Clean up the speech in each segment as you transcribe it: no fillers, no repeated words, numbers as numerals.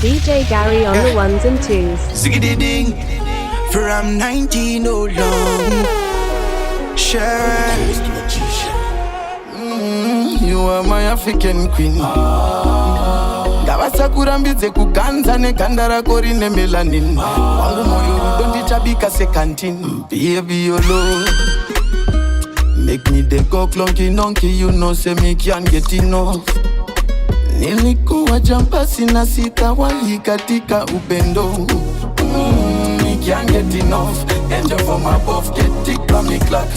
DJ Gary on the ones and twos. Ziggity ding, from 19 oh long. Sure. You are my African queen. Gavasakurambidze kuganza neganda rako rine melanin. Wangu moyo rudo ndichabika sekantin. Baby yolo, make me the go clunky nonky. You know say me can't get enough. Nilikuwa jampa sina sita wali katika upendo. Me can't get enough. Angel from above get tick by me clock.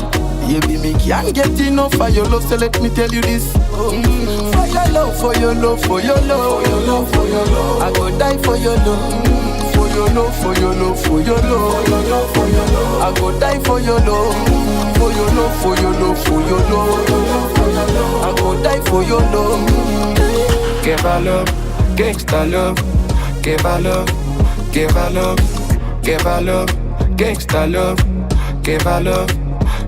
Baby, me can't get enough for your love, so let me tell you this. For your love, for your love, for your love, for your love, for your love. I go die for your love. For your love, for your love, for your love, for your love, for your love. I go die for your love. For your love, for your love, for your love, for your love. I go die for your love. Give her love, gangsta love. Give her love, give her love, give her love, gangsta love. Give her love.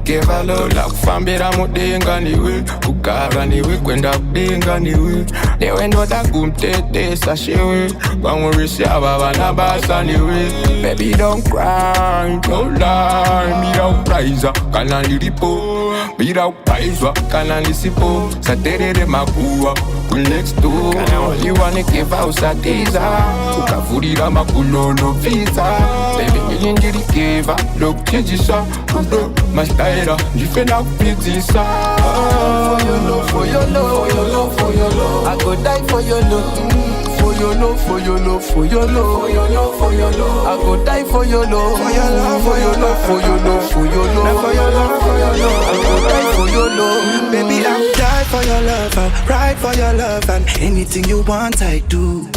Give her love. La kufambira mudenga niwe, kukara niwe, kwenda kudenga niwe. Newe ndoda kumtetesa shewe, bamurisi ababana basa niwe. Baby don't cry, don't lie. Mira upraiza, kana nilipo. Mira upraizwa, kana nisipo. Saterere makuwa, next door. Kana only wanna give out satiza. Ukavurira makulono visa. Baby milingiri keva, look chejisa. My style, different pizza. For your love, for your love, for your love, for your love. I go die for your love. For your love, for your love, for your love, for your love, for your love. I go die for your love. For your love, for your love, for your love, for your love, for your love, for your love. I go die for your love. Baby, I'll die for your love. I'll ride for your love, and anything you want, I do.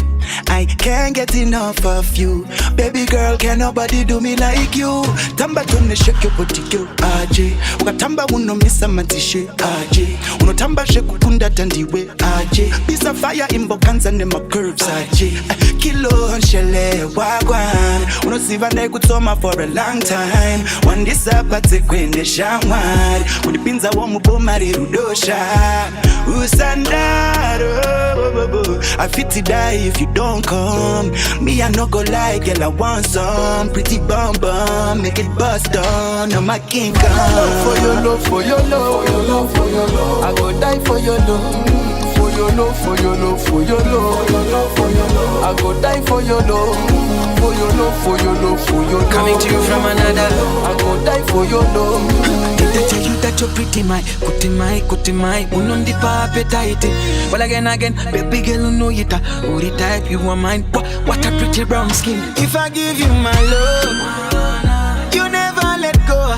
I can't get enough of you. Baby girl, can nobody do me like you? Tamba tune shake your body girl, aje. Ukatamba uno misa matishe, aje. Uno tamba shake kunda tandiwe, aje. Bisa fire imbo kanza ne my curves, aje. Kilo shele wagwan. Uno siva ne kutoma for a long time. One disapate kwende shamwari. Unipinza wa mubomari rudosha. Usandaro. I fit to die if you don't come. Me I no go lie, girl I want some pretty bum bum, make it bust on. I'm a king come. For your love, for your love, for your love, for your love. I go die for your love. For your love, for your love, for your love, for your love, for your love. I go die for your love. For your love, for your love, for your love. Coming to you from another. I go die for your love. Did I tell you that you're pretty, my kuti my unondi pa appetite. Well again, baby girl, you know it. Booty type, you want mine. What a pretty brown skin. If I give you my love, you never let go.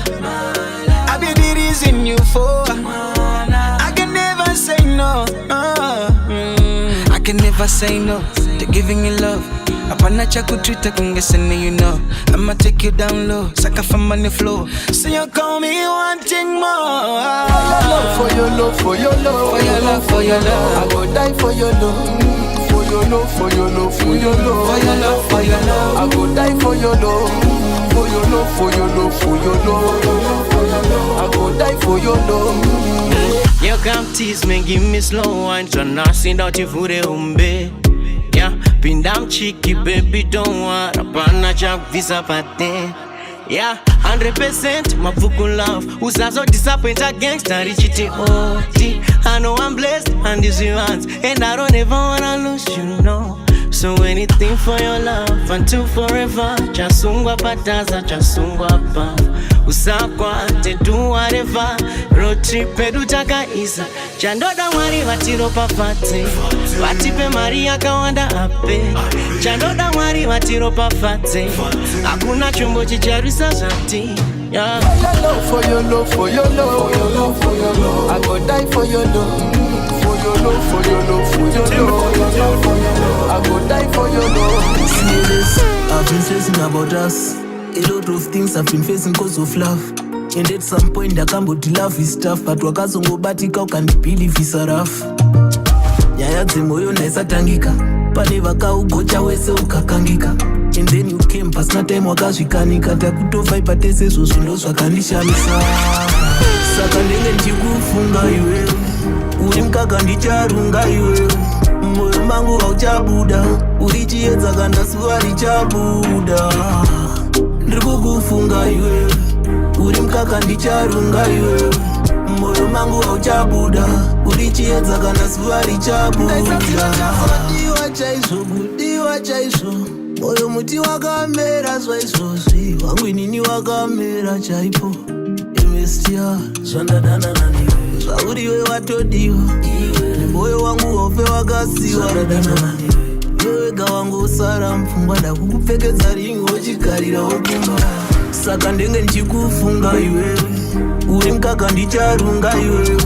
I be the reason you for. I can never say no. I can never say no to giving you love. Apana chaku treat kungesene you know. I'ma take you down low, saka from on the floor. So you call me wanting more. For your love, for your love, for your love, for your love. I go die for your love. For your love, for your love, for your love. For your love, for your love. I go die for your love. For your love, for your love, for your love. I go die for your love. You come tease me, give me slow wine. So now sing out you for the umbe. Yeah, pindam cheeky, baby, don't want. Apana jump visa pate. Yeah, 100% mafuku love. Usazo disappoint a gangster, richity OT. I know I'm blessed and these hands, and I don't ever wanna lose you, know. So anything for your love, until forever. Chasungwa pataza, chasungwa pa. Usakwa, te do whatever. Road trip, pedu taka isa. Chandoda wari watiro pafate. Watipe Maria kawanda ape. Chandoda wari watiro pafate. Hakuna chumbo chicharisa zati. Yeah. For your love, for your love, for your love, for your love. I go die for your love. For your love, for your love, for your love, for your love. I go die for your love. See this, I've been stressing about us. A lot of things I've been facing cause of love. And at some point I can't but love is tough. But wakazongo batika can believe is a rough. Nyaya dzemoyo ndaisatangika. Pane vakaugocha wese ukakangika. And then you came pasina time wakazvikanika. Takutofai patese zvozvo ndozvakanishamisa. Saka ndenge ndichikufunga iwewe. Uri mkaka ndicharunga iwewe. Moyo mangu hauchabuda. urichiedza kana zuva richabuda. Ndikukufunga iwe, uri mkaka ndicharunga iwe, moyo mangu hauchabuda, urichiedza kana zuva richabuda. Diwa chaizvo, budiwa chaizvo, moyo muti wakamera zvaizvozvi, wangu inini wakamera chaipo. Investia zvandadanana niwe, zvauriwe watodiwa, moyo wangu hope wakasiwa. Iwe wega wangu usara mpfungwa, ndakukupfekedza ringo chikarira wokumba. Saka ndenge ndichikufunga iwe, uri mkaka ndicharunga iwe,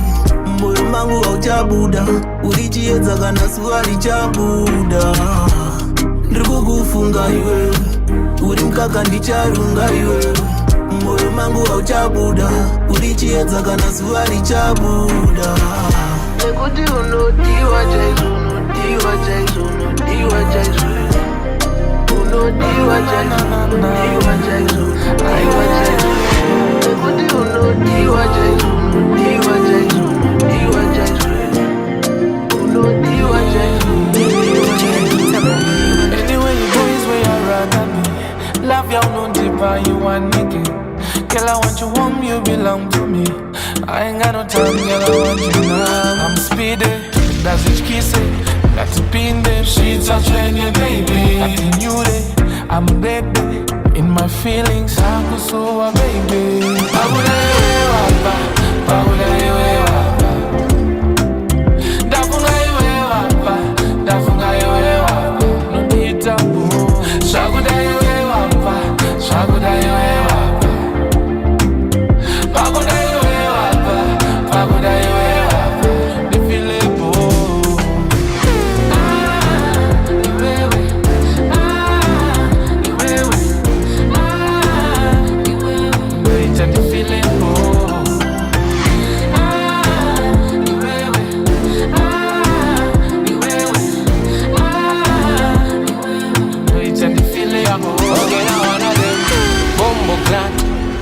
moyo mangu hauchabuda, urichiedza kana zuva richabuda. Ndikukufunga iwe, uri mkaka ndicharunga iwe, moyo mangu hauchabuda, urichiedza kana zuva richabuda. Nekuti unodiwa chaizvo, unodiwa chaizvo, unodiwa chaizvo, unodiwa chaizvo, unodiwa chaizvo, unodiwa chaizvo. Nekuti unodiwa chaizvo, unodiwa chaizvo, unodiwa chaizvo, unodiwa chaizvo, unodiwa chaizvo. Anyway, you boys where you rather me. Love you no deeper, you want nigga. Girl, I want you home, you belong to me. I ain't got no time, girl, I want you now. I'm speeding, that's what she say. Got to be in them sheets, I'm training, baby. Nothing new day, I'm a baby. In my feelings, I'm so a baby. No need to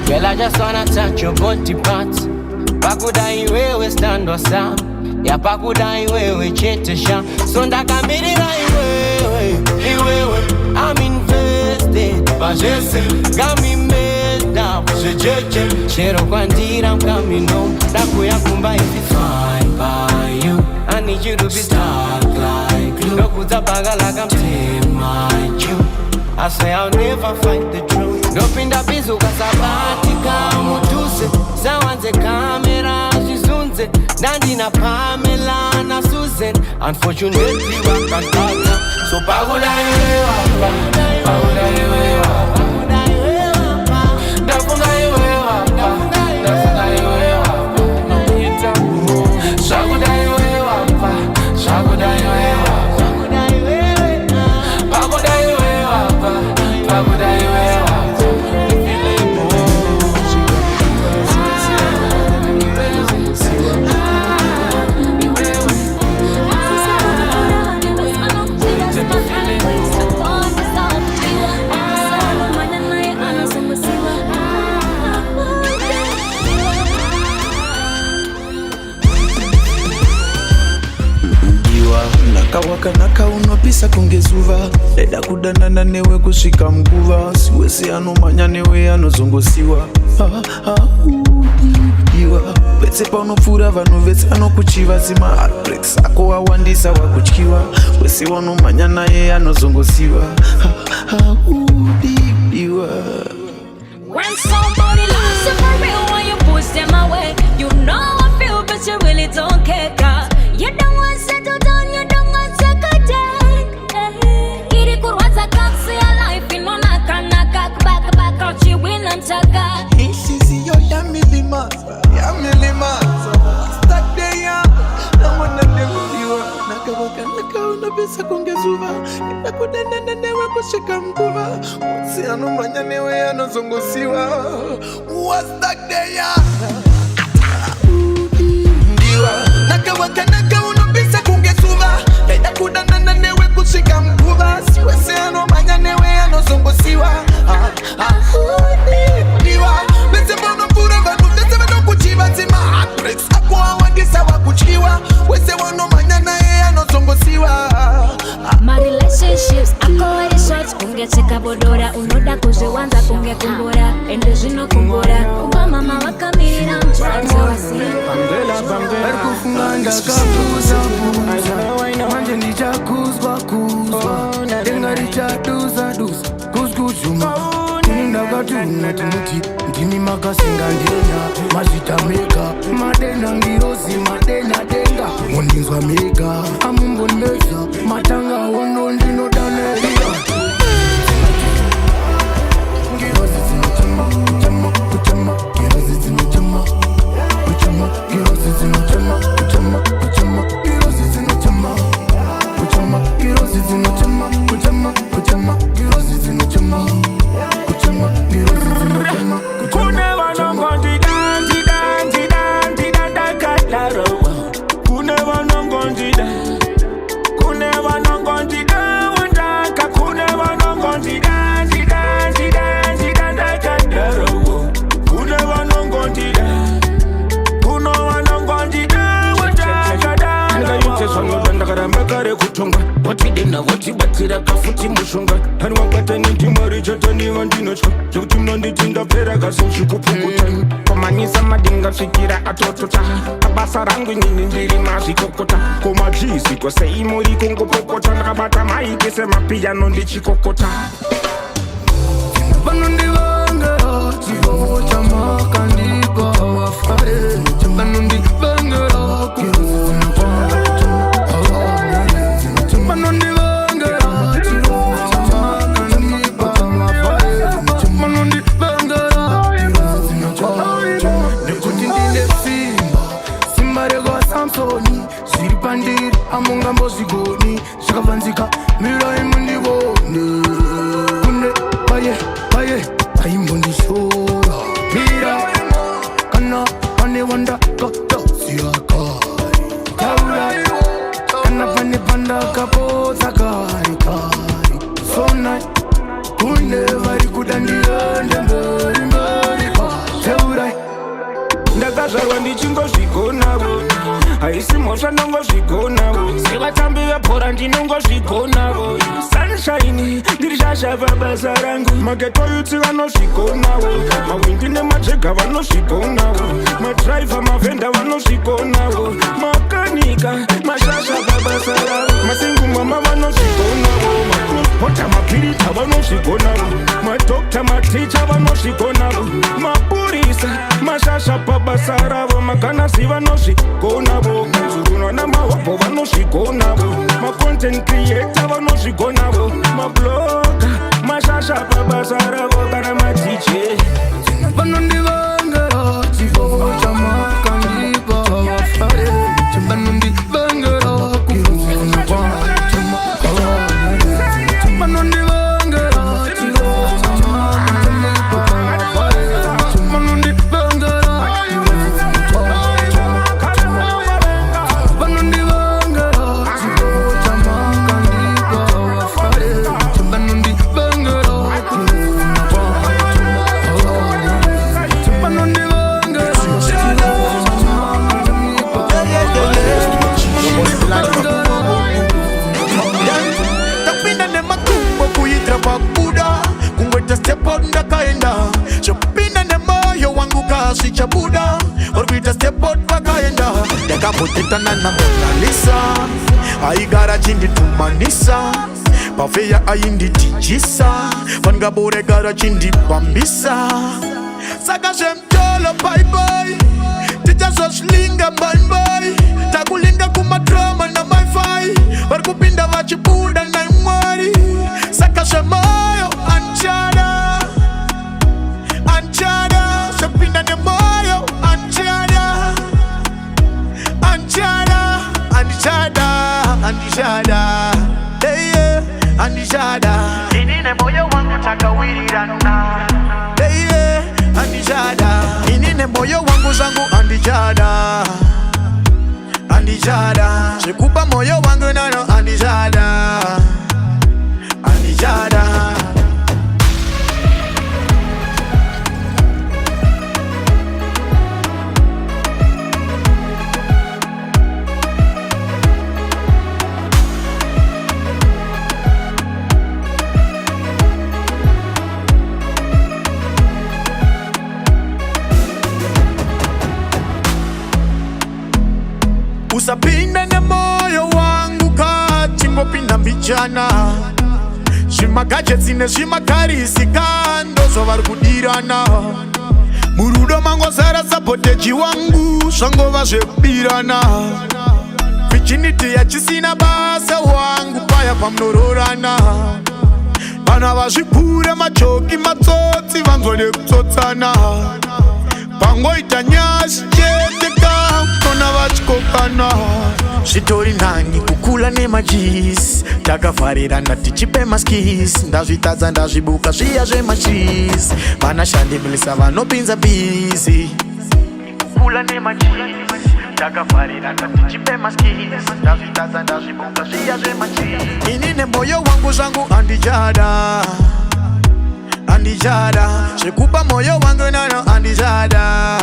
Girl, I just wanna touch your body parts. Pakudai wewe stand or sam. Ya pakudai wewe chete sham. Sonda kamirira iwewe. I'm invested. Bajese, got me messed up. Jejeje, shero kwandira I'm coming home. Daku ya kumba if it's fine by you. I need you to be stuck like glue. Dokuta baga like I'm tame my you. I say I'll never find the truth. Dopinda bizu kasabatika mutuse. Zawanze kamera zizunze. Nandi na Pamela na Susan. Unfortunately wakatana. So pagoda iwe wapa. Pagoda iwe wapa. Dafunga iwe wapa. Dafunga iwe wapa. No itabu. Shagoda iwe wapa. Shagoda iwe wapa. Pagoda iwe wapa. Pagoda iwe wapa. Kawakanaka unopisa kungezuva. Leda kudanana newe kusvika mguva. Siwese anomanya newe anozongosiwa. Iwa petse panopfura vanhu vese anokuchiva. Zima heartbreaks ako awandisa wakutyiwa. Wese wanomanya naye anozongosiwa. Iwa when somebody loves you for real, when you push them away, you know I feel, but you really don't care. You don't want to settle down, you don't want to take a day. Kiri kurwaza kaksi ya life, inona kanaka back out you win and taka. Isizi yo ya milima. Stuck there ya, na wana nevuliwa. Naka unapesa kungezuva. Nikakudanana newe kushika mkuva. Wasi anomanya newe anozongosiwa. Stuck there ya. Naka unapesa kungezuva. Leda kudanana newe kushika mkuva. Siwese anomanya newe anozongosiwa. Ndiwa bese bono pura vanhu vese vanokuchiva. Zima heartbreaks ako awandisa wakuchiwa. Wese wanomanya naye anozongosiwa. My relationships cheka bodora unoda kuzviwanza kunge kumbora ende zvinokumbura kuba mama vakamirira muchato vari kufunga ndakabuza manje ndichakuzwa denga richaduza kuzkuzvuma ini ndakatunga timuti ndimi makasinga ndena mazvita mega madena ngirozi madena denga mondinzwa mega amumboneza matanga ono ndinodanerira ngirozi dzinochema kuchema kuchema ngirozi dzinochema kuchema ngirozi dzinochema kuchema kuchema ngirozi dzinochema kuchema ngirozi dzinochema kuchema kuchema ngirozi dzinochema kuchema ngirozi dzinochema kune vanongonzi danzi danzi danzi dandakadaro kune vanongonzi kune vanongonzi dawandaka kune vanongonzi danzi danzi danzi dandakadaro kune vanongonzi kuno vanongonzi dawandaka ndakarambe kutonga watidena watibatsira kafuti mushonga hani wangatani ndimari chataniva ndinotya zvekuti munonditi ndapera kasi zvikupukutani kwamanisa madinga svikira atotota abasa rangu inini ndiri mazvikokota komadziziko seimuri kungopokota ndakabata maiki semapiyano ndichikokota vanondivangera chivovo chamakandipa wafare vanondivangera zviri pandiri amungambozvigoni zvakavanzika mirai mundivone kune vaye aimbondishora mira kana pane wandakatasiakari taura kana pane pandakapodza kari sonai kune vari kuda ndiende mberi taurai ndakazvarwa ndichingozvigonavo haisi mhosva ndongozvigonavo sevatambi vebhora ndinongozvigonavo sunshine ndiri shasha pabasa rangu maketoyutsi vanozvigonavo mawindi nemajega vanozvigonavo madhiraivha mavhenda vanozvigonavo makanika mashasha pabasa ravo masingumama vanozvigonavo maprospota mapirita vanozvigonavo madokta maticha vanozvigonavo mapurisa mashasha pabasa ravo maganasi vanozvigonavo mazurunwa namahobho vanozvigonavo macontent creator vanozvigonavo mabloga mashasha pabasa ravo kana madj vanondivangera chivovo chamakandipa wafare vanondivangera kuvuna kwachama vanondivangera chivovo chamakandipa wafare vanondivangera Buda, or we just step out Bakaenda. Dekapoteta na Mona Lisa. Aigara chindi tumanisa. Pafeya aindi tijisa. Vangabore gara chindi bambisa. Saka shemtolo bye bye. Tija so slinga bye bye. Takulinga kumadrama na my fi. Varkupinda vachibuda na imwari. Saka shemayo anchada. Anchada. Shepinda ne moyo anchada. Anchada. Anchada. Hey yeah. Anchada. Inine moyo wangu takawirirana. Hey yeah. Anchada. Inine moyo wangu zangu anchada. Anchada. Shekupa moyo wangu nano anchada. Anchada. vanopinda mbichana zvimagajets nezvimakarisi kando vari kudirana murudo mangozara sapoteji wangu zvangova zvekubirana vichinity yachisina basa wangu paya pamunororana vana vazvipure machoki matsotsi vanzwade kutsotsana pangoita nyashi cheteka kona vachikokana zvitori nani kukula nemajisi takavharirana tichipe maskisi ndazvitadza ndazvibuka zviya zvemachisi vanashandemilisa vanopinza bizi kukula nemajisi takavharirana tichipe maskisi ndazvitadza ndazvibuka zviya zvemachisi ini nemboyo wangu zvangu andijada zvekupa moyo wangu nano andijada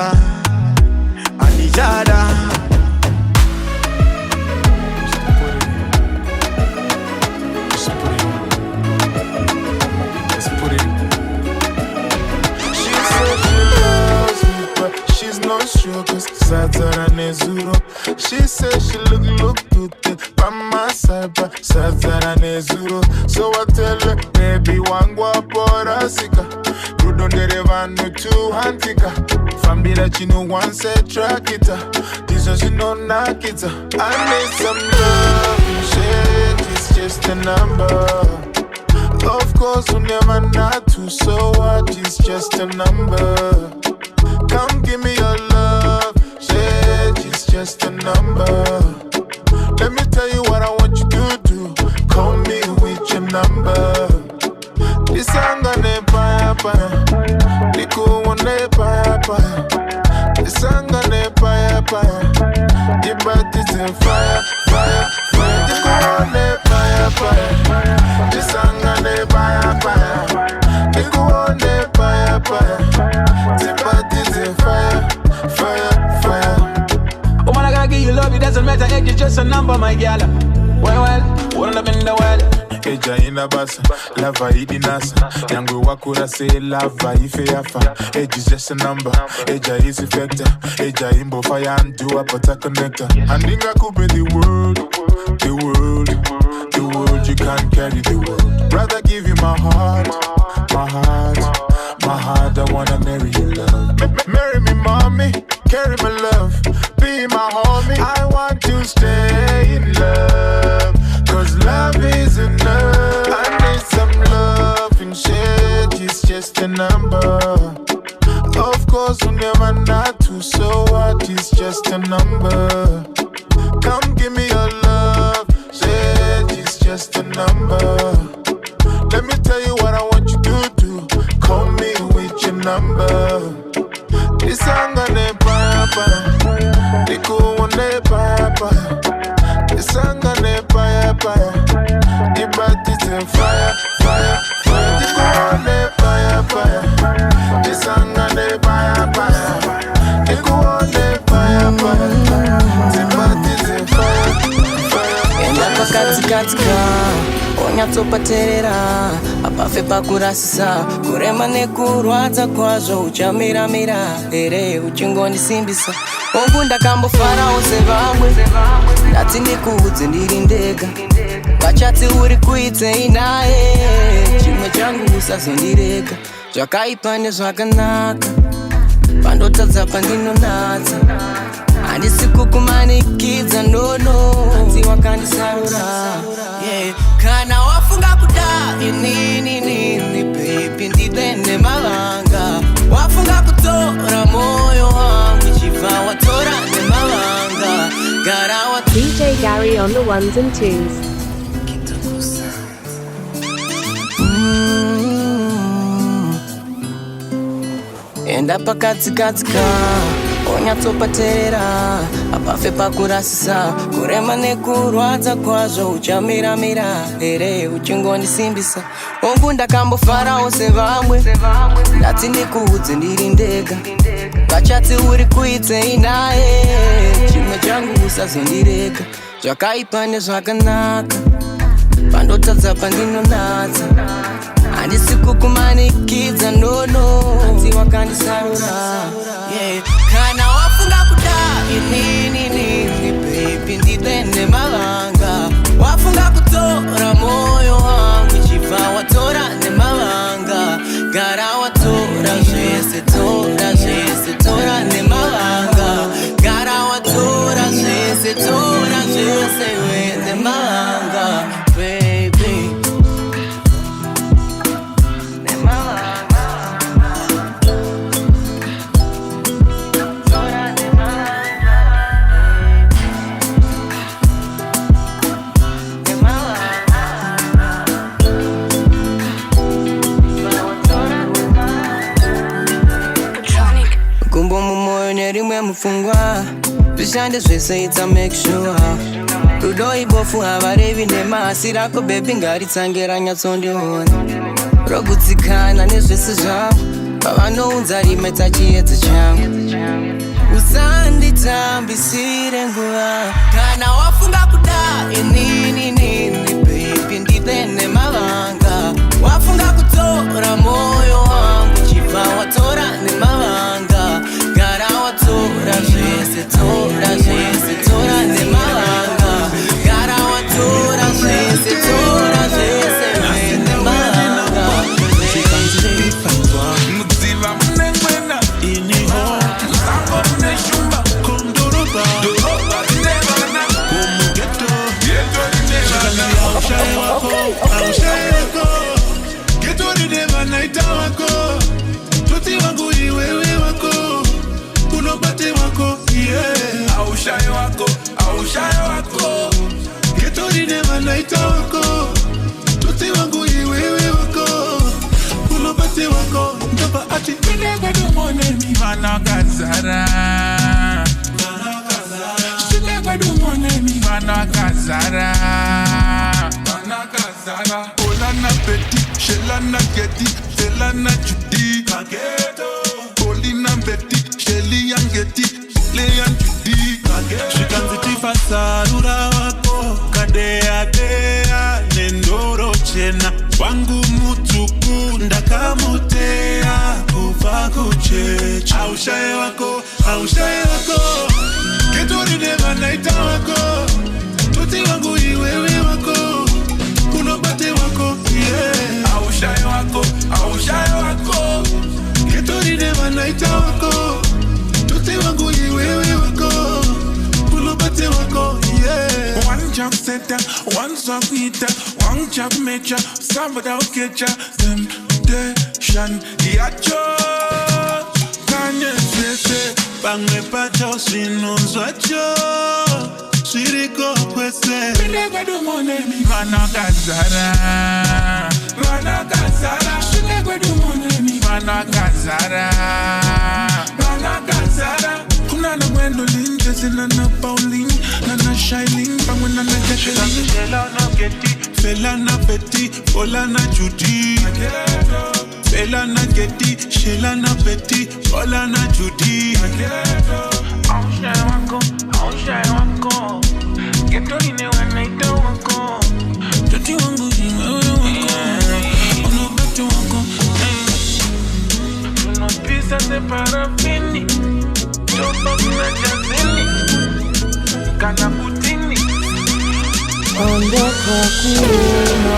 She said she look good by my side, but Sazara Nezuro. So I tell her, baby, wangwa porasika. Rudon derevanu tu hantika. Famila chino one set track it. This is no knock it. I need some love, shit, it's just a number. Of course, we never not to, so what is just a number. Come give me your love, shit, it's just a number. Let me tell you what I want you to do. Call me with your number. This song gonna paya paya. Niku wanna paya paya. This song gonna paya paya. Your body is on fire, fire, fire. Niku wanna paya paya. This song gonna paya paya. Niku wanna paya paya. Your body is on fire, fire, fire. Oh man, I gotta give you love, it doesn't matter, age is just a number, my gal. Well, one up in the well. Eja ina basa, lava idi nasa. Yangu wakura say lava ife yafa. Age is just a number, eja is a factor. Eja imbo fire and do a pata connector. And inga kupe the world, the world, the world. You can't carry the world. Rather give you my heart, my heart, my heart. I wanna marry you, love. Marry me, mommy, carry my love. Be my homie, I want to stay in love. Cause love is enough. I need some love and shit, it's just a number. Of course we never not to, so what is just a number. Come give me your love, shit, it's just a number. Let me tell you what I want you to do. Call me with your number. This song gonna paya paya. Niku wanna paya paya. This song gonna paya paya. Your body's on fire, fire, fire. Niku wanna paya paya. This song gonna paya paya. Niku wanna paya paya. Your body's on fire, fire. Enda pakatikatika, onyatsopaterera. Apafe pakurasisa, kurema nekurwadza kwazvo. Uchamiramira, ere uchingondisimbisa. Ongu ndakambofarawo sevamwe, ndati ndikuudze ndiri ndega. Vachati uri kuitei naye, chimwe changu usazondirega. Zvakaipa nezvakanaka, pandotadza pandinonatsa. Handisi kukumanikidza nono, hanzi wakandisarura. Kana wafunga kuda inini baby ndibe nemavanga. Wafunga kutora moyo wangu chiva watora nemavanga. Garawa DJ Gary on the ones and twos. Enda pakatikatika, onyatsopaterera. Apafe pakurasisa, kurema nekurwadza kwazvo. Uchamiramira, ere uchingondisimbisa. Ongu ndakambofarawo sevamwe, ndati ndikuudze ndiri ndega. Vachati uri kuitei naye, chimwe changu usazondirega. Zvakaipa nezvakanaka, pandotadza pandinonatsa. Handisi kukumanikidza nono, hanzi wakandisarura. Kana wafunga kuda inini baby ndibe nemavanga. Wafunga kutora mufungwa Tushande zvese ita make sure Rudo ibofu havarevi nemasi rako baby ngaritsangira nyatsondiona Rogutsikana nezvese zvavo Pavanounza rime tachiedza changu Usanditambisire nguva Kana wafunga kuda nini baby ndipe nemavanga Wafunga kutora moyo wangu Chifa watora nemavanga Gara watora zvese tora nemavanga Gara watora zvese tora nemavanga Mudziva munengwena iniho Musango muneshumba kondoroba Doroba inevana Komugeto Geto inevana Aushaye wako Geto inevana ita wako Tuti wangu iwewe wako Unobate wako yeah Aushaye wako Geto inevana ita wako Tuti wangu iwewe wako Unobate wako Ndaba ati Minega dumone mi Manakazara Minega dumone mi Manakazara Olana beti Shelana geti Selana judi Kageto Olina beti Shelian geti Leyan judi Kageto Shikanzitifa sarura wako Kadea Nendoro chena Wangu mutuku ndakamutea kufa kuchecha Aushaye wako Keturi neva naita wako Tuti wangu iwewe wako Unobate wako yeah Aushaye wako Keturi neva naita wako Tuti wangu iwewe wako Unobate wako yeah One job center, one song hitter One job major, somebody will get ya Temptation, yacho Kanye sese, bangwe pacho Sinunzwacho, swiriko kwese Minega dumone mi Manakazara Minega dumone mi Manakazara Kunana mwendo linje Zinana Pauline Nana Shailene Bangwe nana Jacqueline Felana Betty Olana Judy Felana Getty Shelana Betty Olana Judy Aushaye wako Geto inewa naita wako Toti wangu imewe wako Unobate wako Tunopisa se parafini Chopa kuna jazini Kana putini Andaka kuona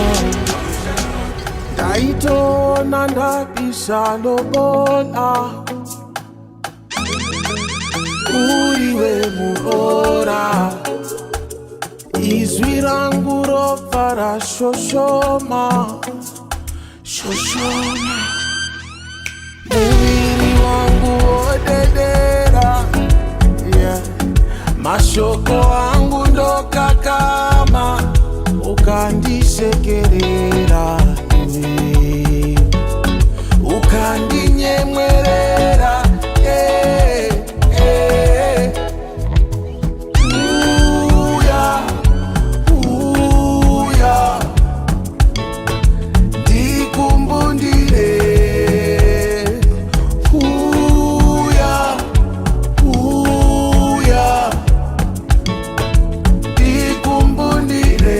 Daitona ndabisa lobola Uriwe muora Izwi rangu ropara shoshoma Mwili wangu odedera yeah. Mashoko wangu ndoka kama Ukandisekerera Ukandinyemwerera Uya Dikumbundire Dikumbundire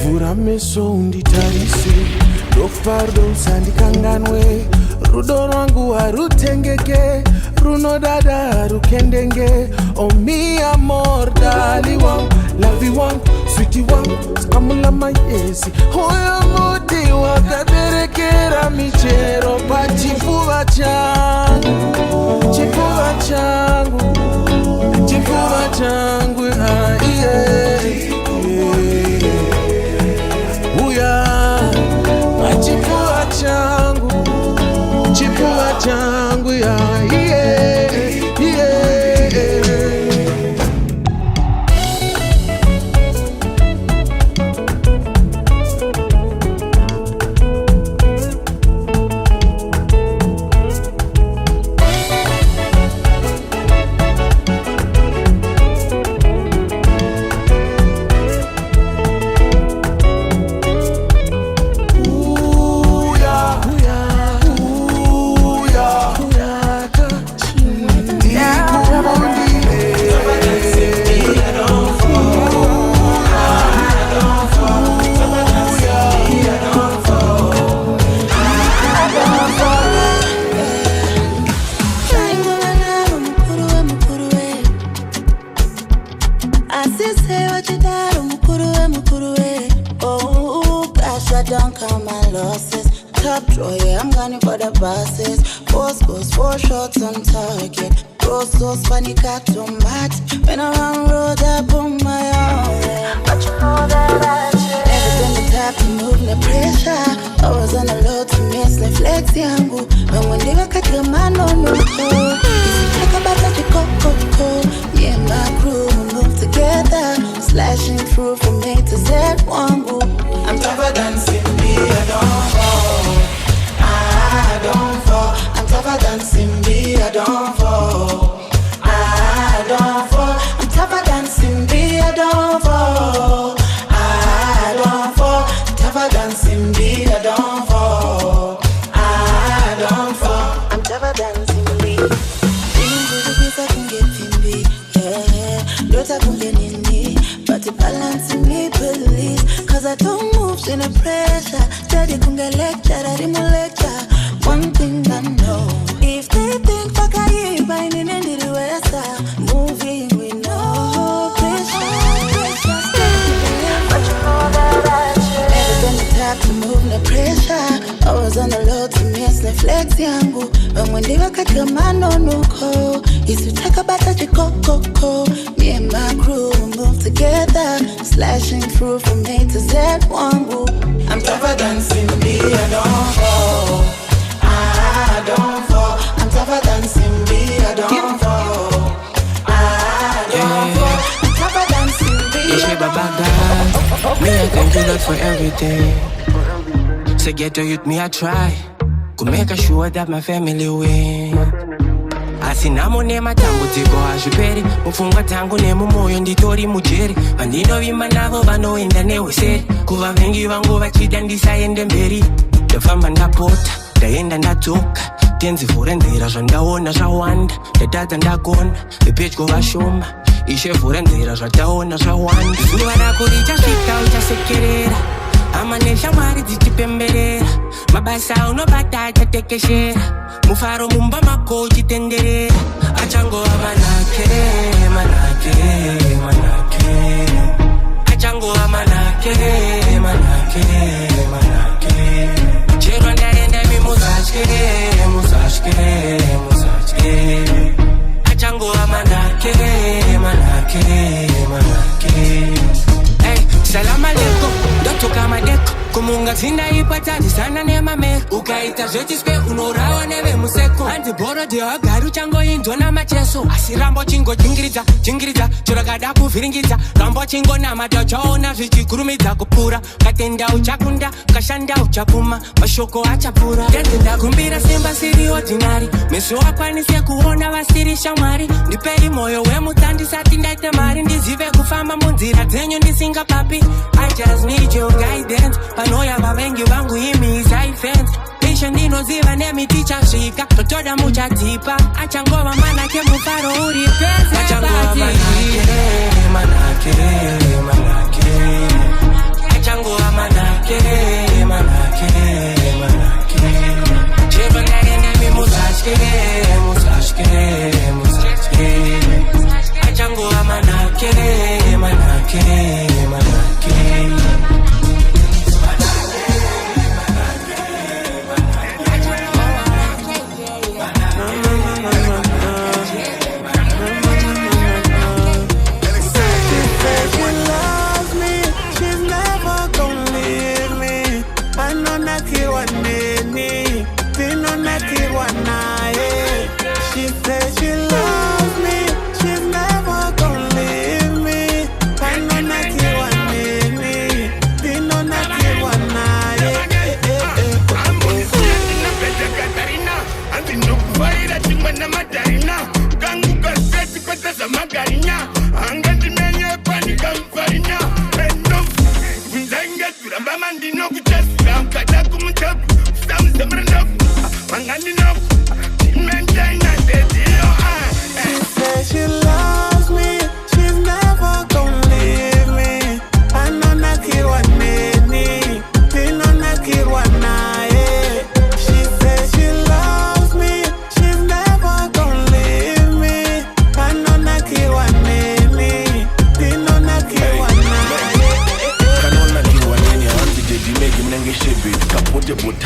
Vura meso unditarise Rofardo usandikanganwe Rudo rwangu harutengeke Runo dada harukendenge Oh mi amor dali wangu Lavi wangu, sweetie wangu Skamula mayesi Hoya muti wakaberekera michero Pachifuva changu Chifuva changu yeah. Uya Chifuva changu yeah. top drawer, yeah, I'm gunning for the buses. 4 scores, 4 shots on target. Roll sauce, funny cat tomat. When I run road, I boom my own. But you know that I never done the tap to move the pressure. I was on the low to miss the flex yangu. And when they were cut the man on the road, like a battle to go. Me and my crew move together, slashing through from A to Z wangu. I'm tougher than Simbi, I don't fall. I don't fall. I'm tougher than Simbi, I don't fall. I don't fall. I'm tougher than Simbi, I don't fall. I don't fall. I'm tougher than Simbi, I don't fall. I don't fall. I'm tougher than Simbi. Into the piece I can get Simbi, yeah. Don't I can get in me, but the balance in me, please. Cause I don't move in the pressure. Daddy can get lecture, daddy my lecture. One thing I know, if they think fuck I ain't binding into the west side, moving with no pressure. But you know that I should never been the type to move no pressure. I was on the low to miss the flex yangu. But when they were cut the man on no call, if you take a batter to go. Me and my crew move together, slashing through from A to Z wangu. I'm tougher than Simbi, I don't fall. I don't fall. I'm tougher than Simbi, I don't fall. I don't fall. I'm tougher than Simbi, I don't fall. Me, I thank you Lord for everything. Say get to youth, me I try to make sure that my family win. Asina monema tangu tiko hashuperi. Mufunga tangu nemu moyo nditori mujeri. Vandino vima navo vanoenda neweseri. Kuva vengi vangu vachida ndisaende mberi. Ndofamba ndapota, ndaenda ndatoka. Tenzivhura nzira zvandaona zvawanda. Ndatadza ndagona, vepedyo vashoma. Ishevhura nzira zvataona zvawanda. Zuva rako richasvika uchasekerera. Ama neshamwari dzichipemberera. Mabasa unobata achatekeshera. Mufaro mumba mako uchitenderera. Achangova manake. Achangova manake. Chero ndaenda musashke. Achangova manake. Hey, salam aleikum, ndotoka madeko. Kumunga zinda ipatazi sana nema meko. Ukaita zvetispe unorawa neve museko. Andiboro deo garu chango indona macheso. Asirambo chingo jingiriza chorakada kuvhiringidza. Rambo chingo namata chaona zvichigurumidza kupura. Katenda uchakunda, kashanda uchapuma. Mashoko achapura. Tende ndakumbira simba siri ordinary. Meso akwanise kuona vasiri shamwari. Ndiperi moyo wemutandisati ndaite mari. Ndizive kufamba munzira dzenyu ndisinga papi. I just need your guidance. Panoya vavengi vangu imi is high fence. Patient ndinoziva nemiti chasvika. Totoda muchatipa. Achangova manake mufaro uri pese. Achangova manake. Achangova manake. Chero ndaenda mi musashke. Achangova manake.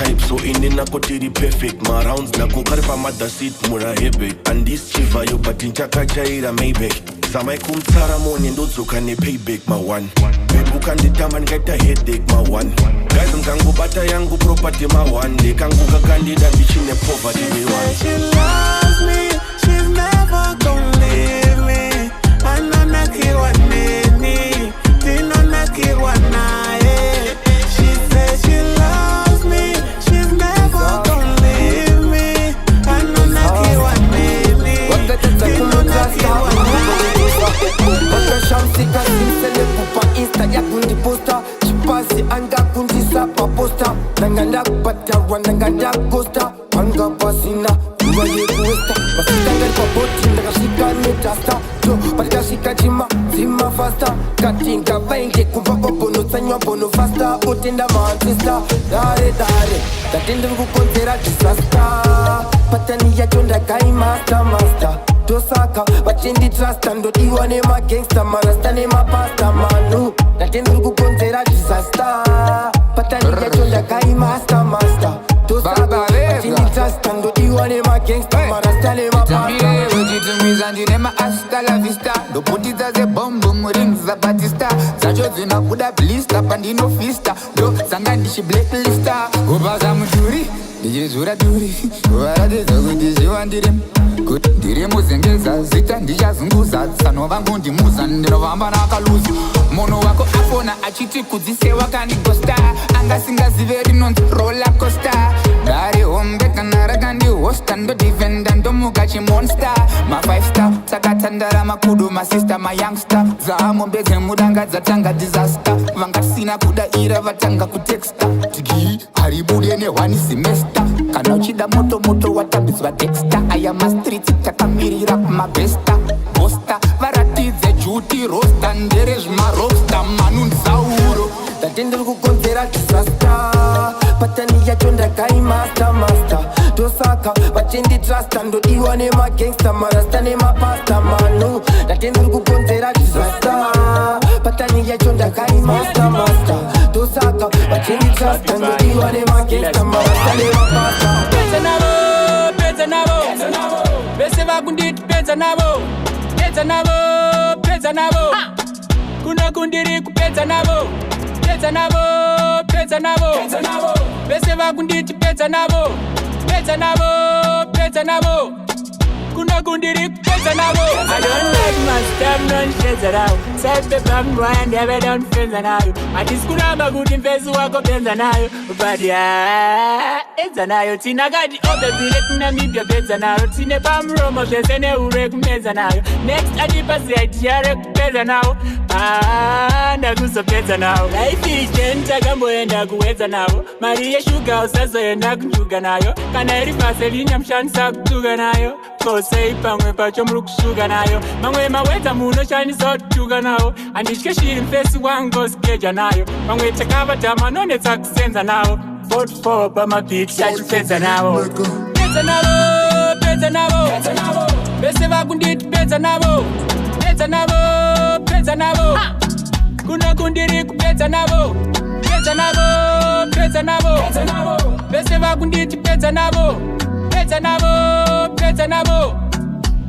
type, so in the nakotiri perfect. My rounds na kukaripa mother seat mura hebe. And this chiva yo patincha kachaira Maybach. Samai kumtara moni ndozo kane payback my one. Pebu kanditaman get a headache my one. Guys mkangu bata yangu property my one. De kangu kakandida bitch in the poverty me one. She loves me, she's never gonna leave me. Anana kiwaneni, tinana kiwana. She says she loves me, she's never gonna leave me. Anana kiwaneni, tinana kiwana. Shamsika simsele pupa insta ya kundi posta chipasi anga kundi sapa posta nanganda kupata wananganda costa anga pasina uwaye kuesta pasita ngari kwa boti ndakashika metasta to patika shika zima fasta katinga bainge kumbapa bono sanywa bono fasta utenda Manchester dare tatende kukonzera disaster patani ya chonda kai master Dosaka, vachendi trust and do you want my gangster man, stand in my pasta manu. That in the Gukonzera disaster. Patani Yachonda Kai master. Dosaka, vachendi trust and do you want my gangster man, stand in my pasta. Mizanjinema hasta la vista. Do put it as a bomb, ring za Batista. Zacho zina kuda blista, pandino fista. Do zangandishi blacklista. Ubaza mjuri, DJ Zura duri. Uwarade zogu DJ wandirem. Ndiri muzengeza zita ndiyazunguza tsano vangu ndimuza ndinovamba nakaluza mono wako afona achiti kudzisewa kanigosta angasingazive rinonzi roller coaster dari hombe kana rakandihosta ndodifenda ndomuka chimonster ma5 star sakatandara makudu masista mayoungster zaamombe dzemudanga dzatanga disaster vangasina kuda ira vatanga kutexta tigi haribude ne1 semester kana uchida moto watambidzwa dexter ayama street takamirira kumabesta bosta varatidze juti rosta nderezvima rosta manu nzauro tatenderi kukonzera disaster patani yachonda kai master dosaka vachendi trust ndodiwa nemagangster marasta nemapasta manu tatenderi kukonzera disaster patani yachonda kai master dosaka vachendi trust ndodiwa nemagangster marasta nemapasta Peza nabo Bese vakunditi peza nabo Kuna kundiri kupeza nabo Peza nabo Bese vakunditi peza nabo Kuna kundiri kupeza nabo I don't like my stuff, non sheza nao Saipe pamu and never don't fenza nayo Atiskuramba kuti mfesu wako penza nayo But yeah, eza nayo Tina gadi obe bile kunamibia peza nayo Tine pamu romo shesene ure kumeza nayo Next adipasi aitiare kupeza nao Ndakuso peza nao Life ishenta kambo enda kuweza nao Maria shuga usazo enda kunjuga nayo Kana erifase linya mshanisa kutuga nayo Kose ipangwe pacho muru kushuga nayo Mangwe maweta muno shani sotu chuga nao Andishke shiri mfesi wango skeja nayo Mangwe chakava tama none takusenza nao Vote for Obama beat shachi peza nao Peza nabo Bese vakunditi peza nabo Kuna kundiri kupeza nabo Peza nabo Bese vakunditi peza nabo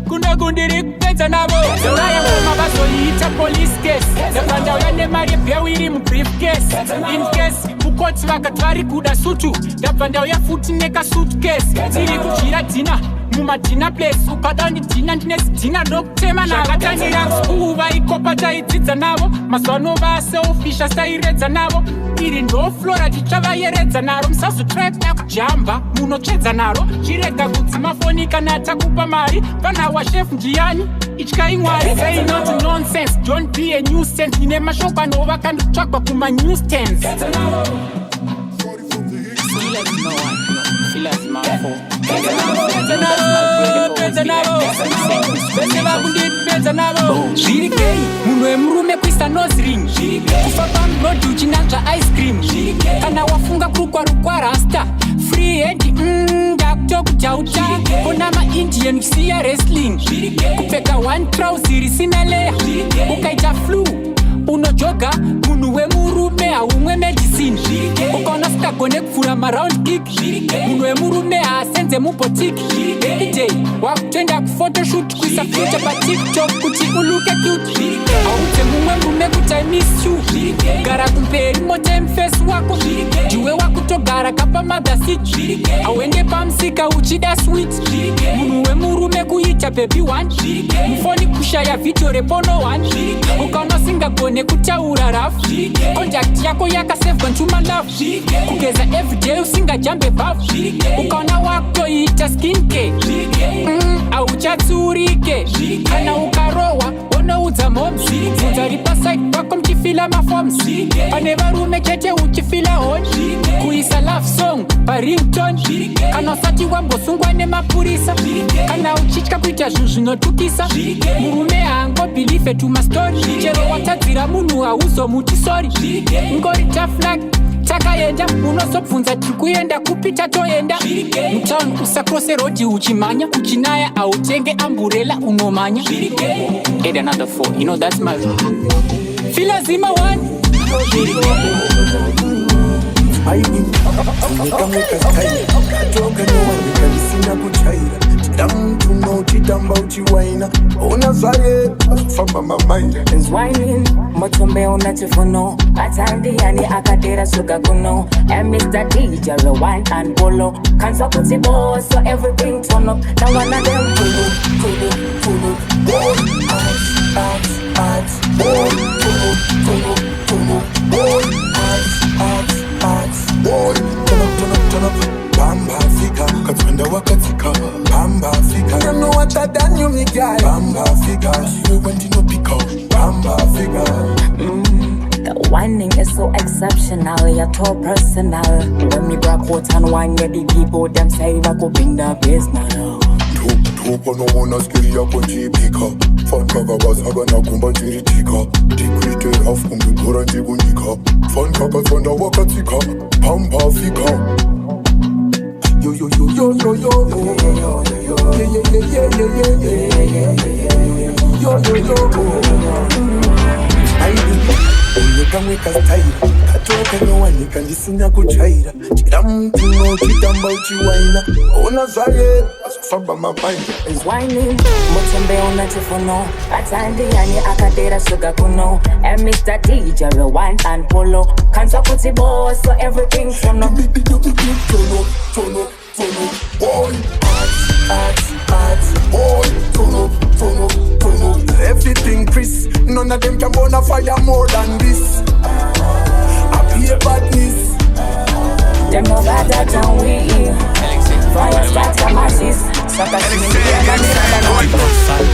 Kuna kundiri kupeza nabo Zoraya ngoma basoyita police case Nefanda uyane mari bewiri mu briefcase In case ukoti vakatvari kuda sutu Nefanda uyafuti neka suitcase Ziri kuchira dina mumadina place ukadani dina ndinesi dina ndokutema navo Shakatanira kuva ikopa taidzidza navo Maswano vaselfisha sairedza navo Iri ndoflora tichavayeredza naro Musazotrap nakujamba munotsvedza naro Chirega kudzimafoni kana takupa mari Vana washef ndiani ityai mwari Say not nonsense, don't be a nuisance Ine mashoko anova kandotsvagwa kuma newsstands Zvirikei munhu wemurume kuisa nose ring kufamba munodi uchinanzva ice cream kana wafunga kurukwa rasta free head ndakutokutauta kona maindian kusiya wrestling kupfeka one trouser risina leya ukaita flu unojoga munhu wemurume haumwe medicine ukaona sikagone kufura maround kick munhu wemurume haasenze mubotiki DJ wakutenda kufotoshoot kuisa future patiktok kuti uluke cute haudze mumwe murume kuti I miss you gara kumberi motemfesi wako ndiwe wakutogara kapa mother seat hauende pamusika uchida sweet munhu wemurume kuita baby one mufoni kushaya video repono one ukaona singagone kutaura rafu contact yako yakasevwa ntuma love kugeza everyday usingajambe vavu ukaona wakutoita skincare auchatsurike kana ukarowa unoudza moms unzaripa side wako mchifila maforms pane varume chete uchifila hon kuisa love song parington kana usati wambosungwa nemapurisa kana uchitya kuita zvinhu zvinotukisa murume haango believe tumastori chero watadzira munhu hauzomuti sori ngori taflag takaenda unozobvunza tiri kuenda kupi tatoenda mutown usakrose rodi uchimhanya uchinaya hautenge amburela unomanya add another 4 you know that's my fila zima one Chitamba uchiwaina una zaye famba mamaina is whining motombe unachifuno atandi yani akadera sugar kuno and Mr. DJ rewind and bolo kanso kuti boss so everything turn up now one of them pull boy at boy boy turn up Bamba Africa, Katwanda Wakatika, Bamba Africa. You know what I done, you me guy. Bamba Africa, you went in no pick up. Bamba Africa. The whining is so exceptional, you're too personal. When me break out and wine, yeah, the people them say I go bring the business. Tupo no one askiri ya konji pika. Fan kaka basaga na kumba njiri tika. Dikrite raf kumbi bora njibu nika. Fan kaka twanda wakatika, Bamba Africa. Yo yo yo yo yo yo Unekamweka style katoka nowanika ndisina kuchaira chira mtu no chitamba uchiwaina ona zaye asofamba mapaina is whining motombe unachifuno atandi yani akadera sugar kuno and Mr. DJ rewind and polo kanso kuti boss so everything turn up boy at boy turn up everything Chris none of them can burn a fire more than this I be a badness them no better than we fire start to masses saka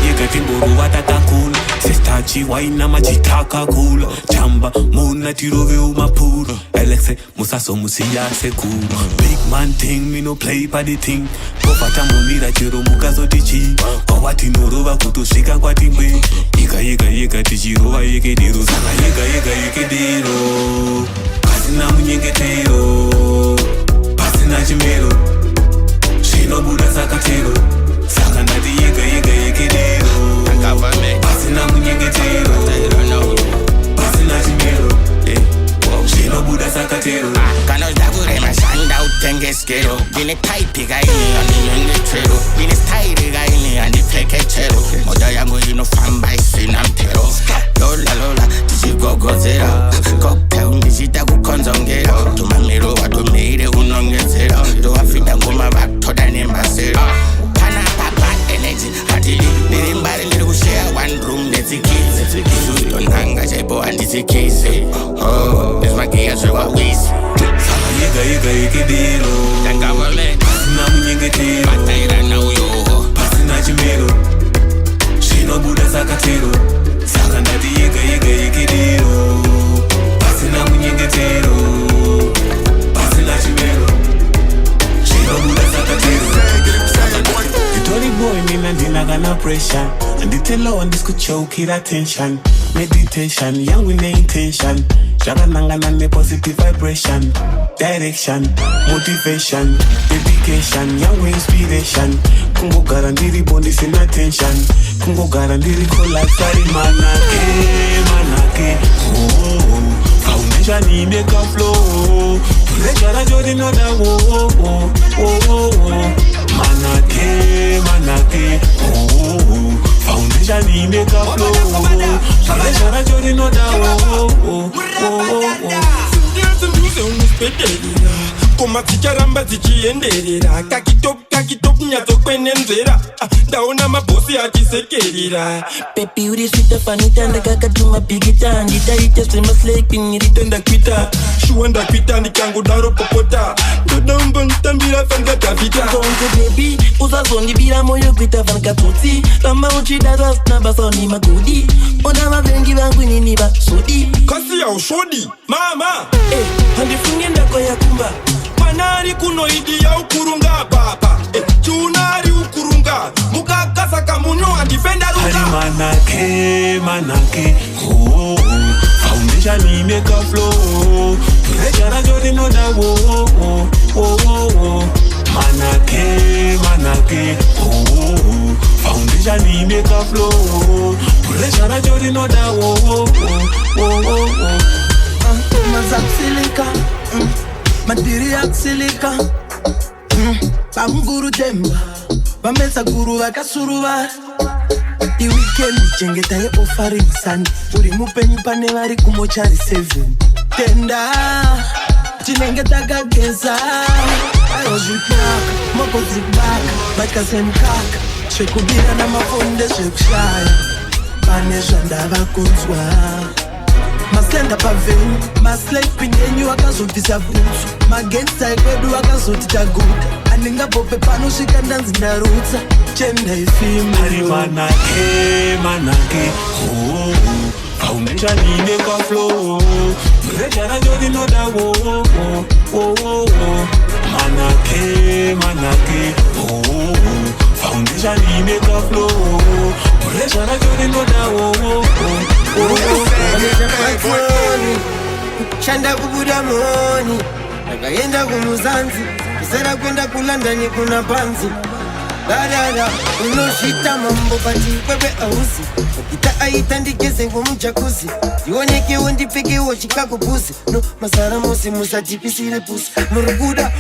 yekatimboro watatakula sestachi waina machitaka kula chamba muna tirove umapura Alexe musaso musiyase kula big man thing me no play pa the thing pofata munira chero mukazotichi kwawati norova kutosvika kwatingwe yega tichirova yekedero saka yekedero pasina munyengetero pasina chimero zvinobuda sakatero saka ndati yega yekedero pasina munyengetero pasina chimero zvinobuda sakatero kana udakurema shanda utengeskero ndine type kaini andinyengetero ndine style kaini andipfekechero moda yangu inofamba isina mtero lola tichigogozera cocktail ndichita kukonzongera tumamiro watomire unongezera ndowafida ngoma vatoda nembasera pana papa energy hatili ndiri mbari ndiri kushare one room nedzikizi izuzvitondanga chaipo handizikisi ndizvimageya zvewawisi saka yega yekedero pasina munyengetero batairana uyo pasina chimero zvinobuda sakatero saka ndati yega yekedero pasina munyengetero pasina chimero zvinobuda sakatero Tori boy mina ndinakana pressure anditelo andisikuchokira tension meditation yangu ine intention zvakanangana nepositive vibration direction motivation dedication yangu inspiration kungogara ndiri bondi sina tension, kungogara ndiri kolapsari manake foundation ineka flow pressure jodi no da manake foundation ineka flow pressure jodi no da koma dzicharamba dzichienderera kakitop nyadzokwenenzera ndaona mabhosi achisekerera pepi uri svita fanita ndakakatuma bhigita nditaita zvemaslaking irito ndakwita shuwa ndakwita ndikangodaro popota ndoda umbonitambira fangadhavita zonke bebi usazondibira moyo kuita vangatsotsi ramba uchidaro asina basa uni magodi ona vavengi vangu inini vasodi kasi yausvodi mama handifunge ndako yakumba panari kunoidiya ukurunga baba chiunari ukurunga mukakasa kamunyo handifendaruka manake foundation ineka flow pressure jodi no da manake foundation ineka flow pressure jodi no da mazapsilika madiri aksilika bamguru temba bamesa guru vakasuruva iweekend chengeta yeoffering sun uri mupenyu pane vari kumochari 7 tenda tinenge takageza ayozvipaka mokodzibaka vatikasemkaka zvekubira namafonde zvekushaya pane zvandava kunzwa masenda pavhenyu maslaping enyu akazobvisa bhutsu magangsta ekwedu akazoti taguta andingabope panosvika ndanzi ndarutsa chendaifimari manake foundation ineka flow pressure jodi no da manake foundation ineka flow pressure jodi no da shanda kubuda moni ndakaenda kumuzanzi kusera kwenda kulandani kuna panzi dadada unosvita mambo pati kwekwe ausi ukita aita ndigeze womujakuzi ndionekewo ndipfekewo chikakupusi no masara mose musatipisire pusi murukuda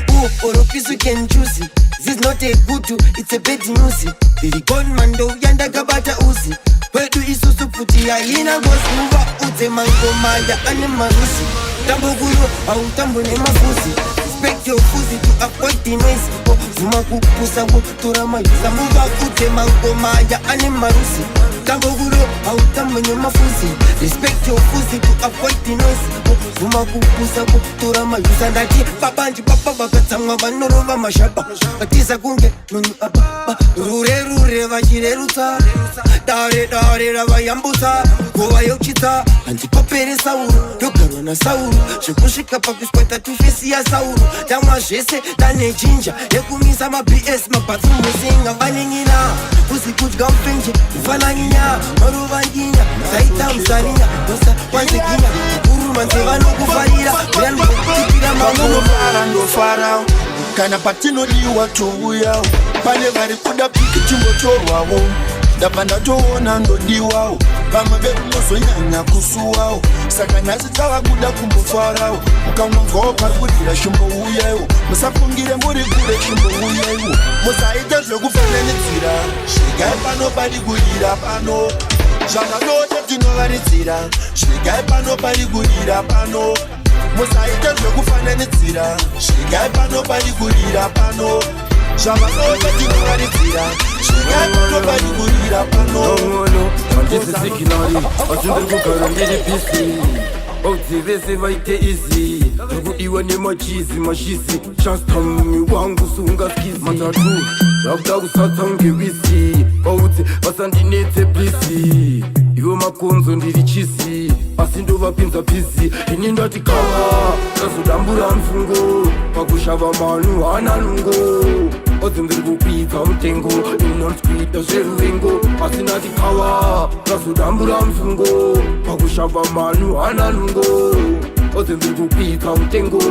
oropisu kenchusi this is not a good to it's a bad news the gunman ndo yandakabata uzi kwedu isusu futi haina ngozi muva udze mangomaya ane marusi tambokuro hautambo nemafusi respect your pussy to avoid the noise zuma kupusa kutora mayusa muva udze mangomaya ane marusi tambokuro hautambo nemafusi respect your pussy to avoid the noise zuma kupusa kutora mayusa ndati babanji baba vakatsamwa vanorova mashapa vatiza kunge nunu ababa rure vachirerutsa dare ravayambusa nguva yochitsa handikopere sauro ndogarwa nasauro zvekusvika pakusweta tufesi ya sauro tamwa zvese dane jinja yekumisa mabs mabhatsi musinga vaningina kusikudya mpenje kufananyinya maruva nginya saita musarinya dosa kwanzeginya kuruma nzevanokufarira yanokutipira mamunofara ndofara kana patinodiwa touyawo pane vari kuda piki timbotorwawo ndabva ndatoona ndodiwawo vamwe vekunozonyanya kusuwawo saka nhasi tava kuda kumbofarawo mukamwangawo pari kudira chimbouyawo musafungire muri kure chimbouyawo musaite zvekufananidzira svigai pano pari kudira pano zvakadota tinovaridzira svigai pano pari kudira pano musaite zvekufananidzira svigai pano pari kudira pano zvavanoita tinovaridzira svigai pano pari kudira pano andisisikilari asindiri kugara ndiri pisi Bauti vese vaite easy Tukudiwa ne machizi mashisi Chastami wangu sunga skizi Matatu Rabda kusata ngewisi Bauti vasandinete plisi Iwo makonzo ndiri chisi Asindo vapinza pizi Ini ndati kawa Tasudambura mfungo Pakushava manu hana lungo Ozindiri kupita mtengo Inonskwita zeruvengo Asinati kawa Tasudambura mfungo Pakushava manu hana lungo Ozindiri kupita mtengo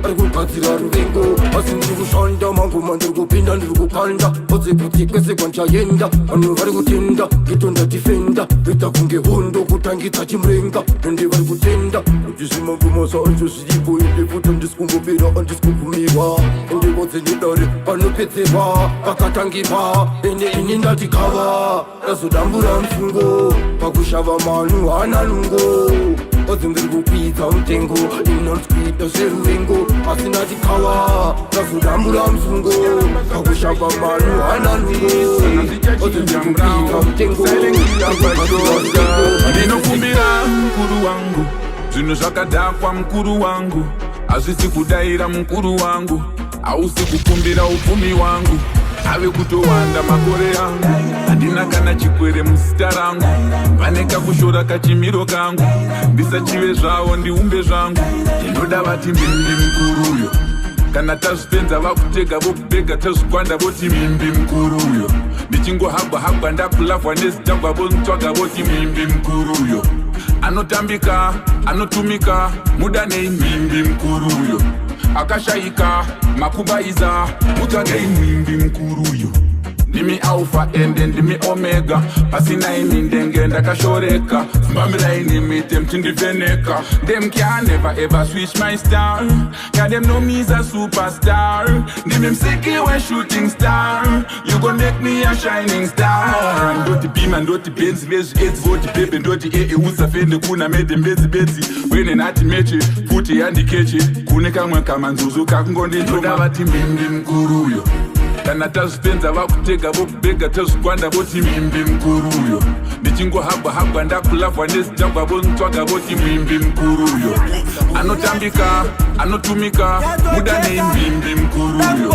Arikukatsira ruvengo Asindiri kushonda Munda mangu mandiri kupinda ndiri kupanda Odze kuti kwese kwanchayenda Vanhu vari kutenda Kitonda defenda Vita kunge hondo kutangidza chimrenga Ende vari kutenda Kuti zvimangumasa anjo zviripo Ende futa ndisikumbobera andisikumbumira Ende vodze nedare panopedzerwa Pakatangirwa Ende ini ndati kava Ndazodambura mfungo Pakushava manu hana lungo Odze ndiri kupidza mutengo Inonzwida zveruvengo Asi ndati kava Ndazodambura mfungo Pakushava manu hana lungo Odze ndiri kupidza mutengo Ndinokumbira mukuru wangu Zvinhu zvakadhakwa mukuru wangu Hazvisi kudaira mukuru wangu Hausi kukumbira upfumi wangu Ave kutowanda makore yangu Handina kana chikwere muzita rangu Vaneka kushora kachimiro kangu Ndisachive zvavo ndiumbe zvangu Ndinoda vati mimbi mukuruyo Kana tazvipenza vakutega vokubhega tazvikwanda voti mimbi mukuruyo Ndichingohagwa ndakulavwa nezitagwa vonitsvaga voti mimbi mukuruyo Anotambika, anotumika, muda nei mimbi mukuruyo Akashayika, makubaiza, mutsvage mimbi mukuruyo Ndimi alpha ende ndimi omega Pasina ini ndenge ndakashoreka Zimbambira ini mite mtindivheneka Them can never ever switch my star Yeah, them know me's a superstar Ndimi msiki we shooting star You gon' make me a shining star Ndoti bima, ndoti benzi, vezvi edzi Voti pepe, ndoti usafende kuna mede mbezi bezi Wene nati meche, futi yandikeche Kune kamwe kamanzuzu kakungondindoda vati mimbi mkuruyo Kana tazvipenza vakutega vokubhega tazvikwanda voti mimbi mukuruyo Ndichingohagwa ndakulavwa nezitagwa vonitsvaga voti mimbi mukuruyo Anotambika, anotumika, muda nei mimbi mukuruyo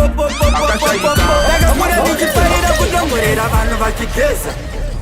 Akashayika Ndakamura ndichifarira kutongorera vanhu vachigeza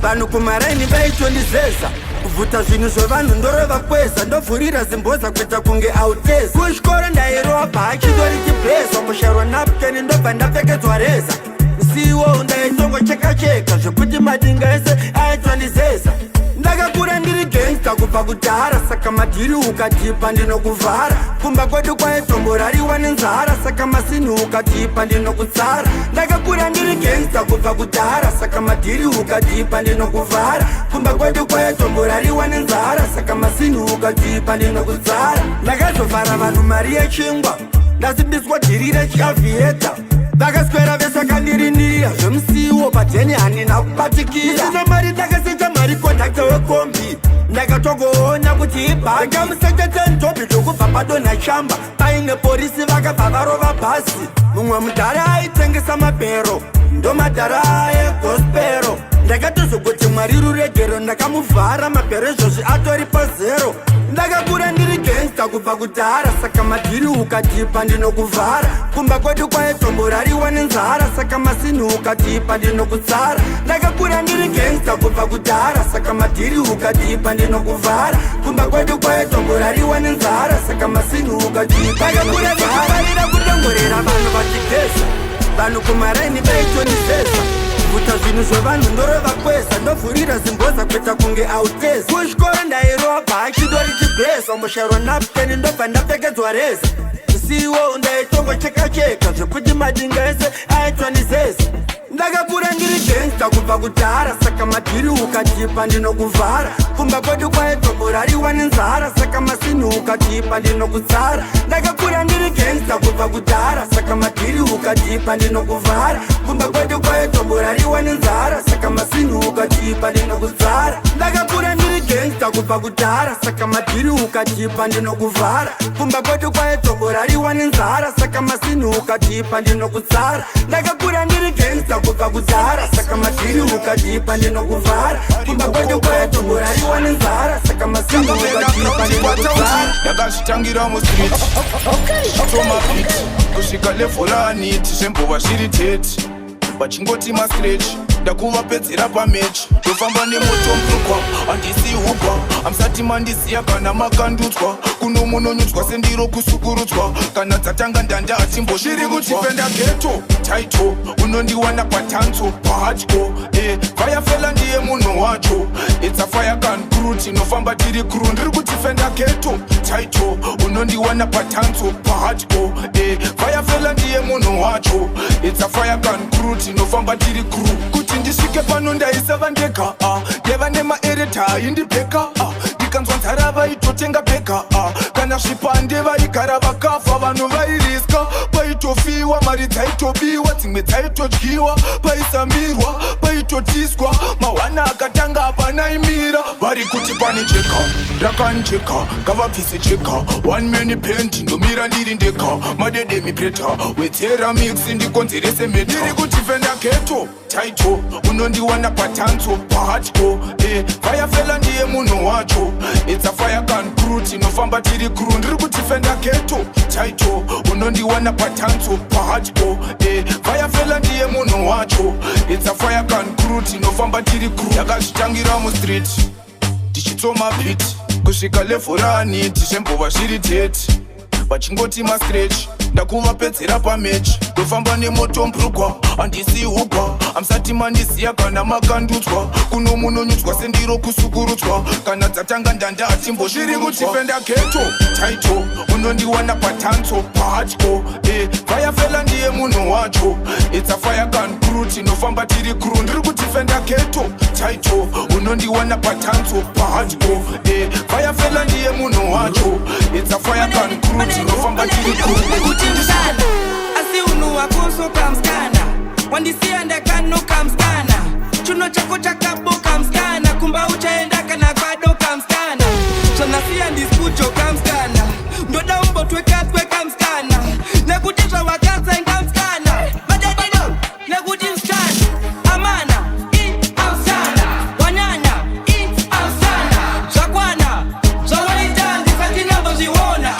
Vanhu kumaraini vaitondizeza Kuvuta zvinhu zvevanhu ndorova kweza Ndovhurira zimboza kuita kunge auteza Kuchikoro ndairova pachidori chibheza Musharwa napkeni ndobva ndapfekedzwa reza Msiwo ndaitongocheka-cheka Zvekuti madinga ese aitondizeza Ndakakura ndiri gangsta kubva kudhara Saka madhiri ukatipa ndinokuvhara Kumba kwedu kwaitomborariwa nenzara Saka masini ukatipa ndinokutsara Ndakakura ndiri gangsta kubva kudhara Saka madhiri ukatipa ndinokuvhara Kumba kwedu kwaitomborariwa nenzara Saka masini ukatipa ndinokutsara Ndakazovhara vanhu mari yechingwa Ndasimbiswa dhiri rechikavhieta Vakaswera vesakandirindirira zvemusiwo padheni handina kubatikira Isina mari ndakasecha mari kondakta wekombi Ndakatogoona kuti ibhanga Ndakamusechete ntombi zvokubva padonha shamba Paine polisi vakabva varova bhasi Mumwe mudhara aitengesa mabhero Ndomadhara ayegospero Ndakatozokuti mwari ruregero Ndakamuvhara mabhero izvozvi atori pazero Ndakakura ndiri gangsta kubva kudhara Saka madhiri ukatipa ndinokuvhara Kumba kwedu kwaitomborariwa nenzara Saka masini ukatipa ndinokutsara Ndakakura ndiri gangsta kubva kudhara Saka madhiri ukatipa ndinokuvhara Kumba kwedu kwaitomborariwa nenzara Saka masini ukatipa ndinokutsara Ndakakura ndichifarira kutongorera vanhu vachigeza Vanhu kumaraini vaitondizeza Kuvuta zvinhu zvevanhu ndorova kweza Ndovhurira zimboza kuita kunge auteza Kuchikoro ndairova achidori chibheza Musharwa napkeni ndobva ndapfekedzwa reza Msiwo ndaitongocheka-cheka Zvekuti madinga ese aitondizeza Ndakakura ndiri gangsta kubva kudhara Saka madhiri ukatipa ndinokuvhara Kumba kwedu kwaitomborariwa nenzara Saka masini ukatipa ndinokutsara Ndakakura ndiri gangsta kubva kudhara Saka madhiri ukatipa ndinokuvhara Kumba kwedu kwaitomborariwa nenzara Saka masini ukatipa ndinokutsara Ndakakura ndiri gangsta kubva kudhara Saka madhiri ukatipa ndinokuvhara Kumba kwedu kwaitomborariwa nenzara Saka masini ukatipa ndinokutsara Ndakakura ndiri gangsta kubva kudhara Saka madhiri ukatipa ndinokuvhara Kumba kwedu kwaitomborariwa nenzara Saka masini ukatipa ndinokutsara Ndakazvitangira mustreet Tomapit kusvika level aniti zvembova zviri tete vachingoti mascratch ndakuvapedzera pamechi ndofamba nemoto mbrukwa handisi hubwa hamsati mandiziya kana makandutswa kuno munonyutswa sendiro kusukurutswa kana dzatanga ndanda hatimbozviri kuchipenda geto taito unondiwana patanso pahadyo vayafela ndiye munhu wacho it's a fire gun crew tinofamba tiri crew ndiri kutifenda keto taito unondiwana patanso pahadyo vayafela ndiye munhu wacho it's a fire gun crew tinofamba tiri crew kuti ndisvike pano ndaisava ndega ndeva nemaereta indibheka ndikanzwa nzara vaitotenga bheka kana zvipande vaigara vakafa vanhu vairiska paitofiwa mari dzaitobiwa dzimwe dzaitodyiwa paisamirwa paitotiswa mahwana akatanga apanaimira vari kuti pane cheka ndakanjeka ngavabvise cheka 1 man band ndomira ndiri ndeka madede mipreta wedzera mix ndikonzerese meta ndiri kuti fenda keto taito unondiwana patanso pahadyo vayafela ndiye munhu wacho it's a fire gun crew tinofamba tiri crew ndiri kuti fenda keto taito unondiwana patanso pahadyo vayafela ndiye munhu wacho it's a fire gun crew tinofamba tiri crew yakazvitangira mustreet tichitsoma pit kusvika levhorani tizvembova zviri tete vachingoti mascratch ndakuvapedzera pamechi ndofamba nemotombrukwa handisi hugwa amsati mandiziya kana makandudzwa kuno munonyudzwa sendiro kusukurudzwa kana dzatanga ndandati zviri kutifenda keto taito unondiwana patanso pahadyo vayafela ndiye munhu wacho it's a fire gun crew tinofamba tiri crew ndiri kutifenda keto taito unondiwana patanso pahadyo vayafela ndiye munhu wacho it's a fire gun crew tinofamba tiri crew mskana asi unu wakoso kamskana wandisiya ndakano kamskana chuno chako chakaboka mskana kumba uchaenda kana kwado kamskana chonasiya ndiskucho kamskana ndoda umbotwekatwe kamskana nekuti zvawakatsenga mskana madadido nekuti mskana amana amskana wanyanya amskana zvakwana zvawaita ndisati nambozviona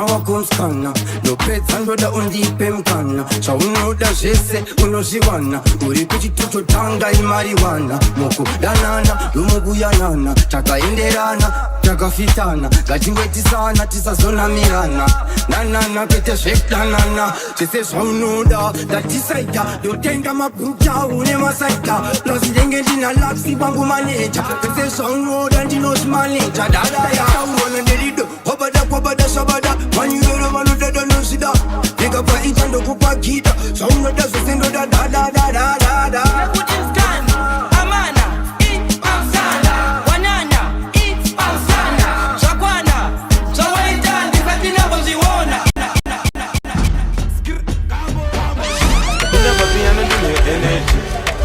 wakumskana ndopedza ndoda undipe mkana zvaunoda zvese unozviwana uri kuchitototanga imariwana mukudanana nomukuyanana takaenderana takafitana ngatingwetisana tisazonamirana nanana kwete zvekudanana zvese zvaunoda ndatisaita ndotenga mabhuta une masaita plus ndenge ndina laksi vangu maneja zvese zvaunoda ndinozvimaneja dadaya taurona nderido wabada kwabada shabada manyurero vanodada nozvida ndikapa ita ndokupa gita zvaunoda zvese ndoda dadadadadada nekuti mskana amana amskana wanyanya amskana zvakwana zvawaita ndisati nambozviona kunabapiyano ndine energy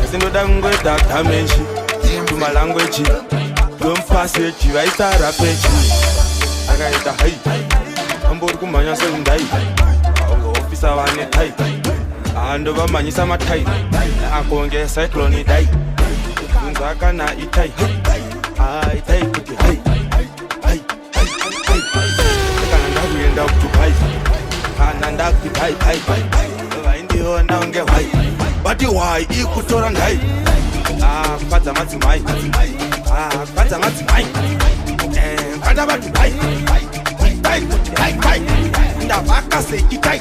asindoda kungoita damage kumalanguage domfaseji vaitara pechi akaita hai ambori kumhanya seundai aungaofisa vane tai andovamhanyisa matai akonge cyclone dai kunza kana itai itai kuti hai kana ndakuenda kudubai kana ndakuti hai vaindiona unge hai vati wai ikutora ndai kwadza madzimai kwadza madzimai kwada vati hai ndavaka sechitai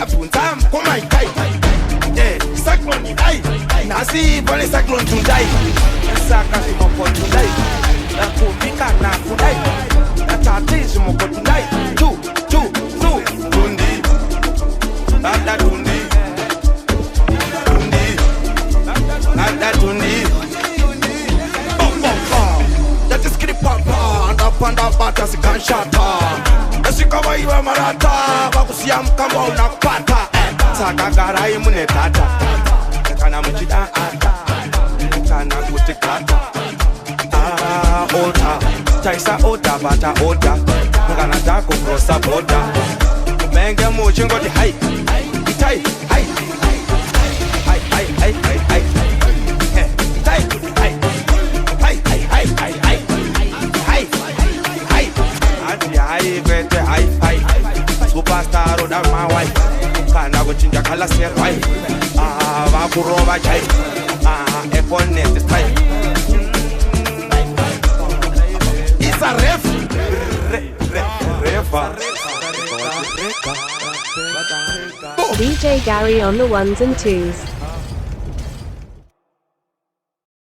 abvunza mukoma itai cyclone dai nhasi pane cyclone tundai saka zvimoko tundai ndakumbika nakudai ndatate zvimoko tundai tundi ada tundi ada tundi ndapanda bata zikanshata esikavaiva marata vakusiya mukamba unakupata saka garai mune data kana muchida ata kana kuti gata ota taisa oda bata oda kana tako krosa boda menge muchingoti hai itai hai kwete hi-fi superstar oda mawai kana kuchinja khala serwai vakurova chai eponet style DJ Gary on the ones and twos.